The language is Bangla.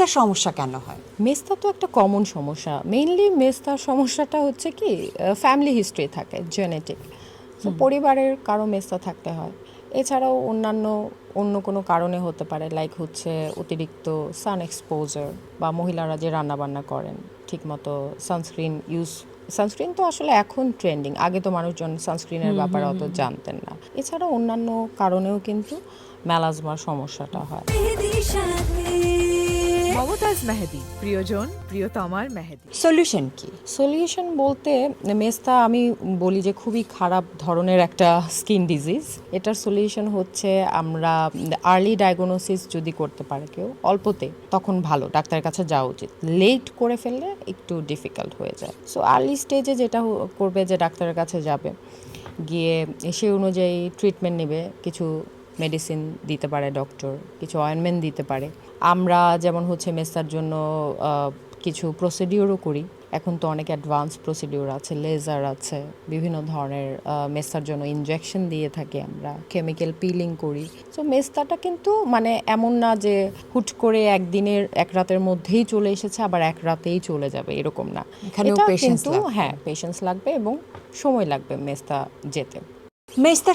মেস্তার সমস্যা কেন হয়? মেস্তা তো একটা কমন সমস্যা। মেইনলি মেস্তার সমস্যাটা হচ্ছে কি ফ্যামিলি হিস্ট্রি থাকে, জেনেটিক। তো পরিবারের কারো মেস্তা থাকতে হয়। এছাড়াও অন্য কোনো কারণে হতে পারে, লাইক হচ্ছে অতিরিক্ত সান এক্সপোজার, বা মহিলারা যে রান্নাবান্না করেন ঠিকমতো সানস্ক্রিন তো আসলে এখন ট্রেন্ডিং, আগে তো মানুষজন সানস্ক্রিনের ব্যাপারে অত জানতেন না। এছাড়াও অন্যান্য কারণেও কিন্তু মেলাজমার সমস্যাটা হয়। মমতাজ মেহেদি, প্রিয়জন প্রিয়তমার মেহেদি। সলিউশন কি? সলিউশন বলতে মেস্তা আমি বলি যে খুবই খারাপ ধরনের একটা স্কিন ডিজিজ। এটার সলিউশন হচ্ছে আমরা আর্লি ডায়াগনোসিস যদি করতে পারে কেউ অল্পতে, তখন ভালো, ডাক্তারের কাছে যাওয়া উচিত। লেট করে ফেললে একটু ডিফিকাল্ট হয়ে যায়। সো আর্লি স্টেজে যেটা করবে যে ডাক্তারের কাছে যাবে, গিয়ে সে অনুযায়ী ট্রিটমেন্ট নেবে। কিছু মেডিসিন দিতে পারে ডক্টর, কিছু অয়েনমেন্ট দিতে পারে। আমরা যেমন হচ্ছে মেস্তার জন্য কিছু প্রসিডিওরও করি। এখন তো অনেক অ্যাডভান্স প্রসিডিওর আছে, লেজার আছে, বিভিন্ন ধরনের মেস্তার জন্য ইনজেকশন দিয়ে থাকি আমরা, কেমিক্যাল পিলিং করি। সো মেস্তাটা কিন্তু মানে এমন না যে হুট করে এক রাতের মধ্যেই চলে এসেছে আবার এক রাতেই চলে যাবে, এরকম না। এখানেও এটা patience কিন্তু লাগবে। হ্যাঁ, পেশেন্স লাগবে এবং সময় লাগবে মেস্তা যেতে। মেস্তার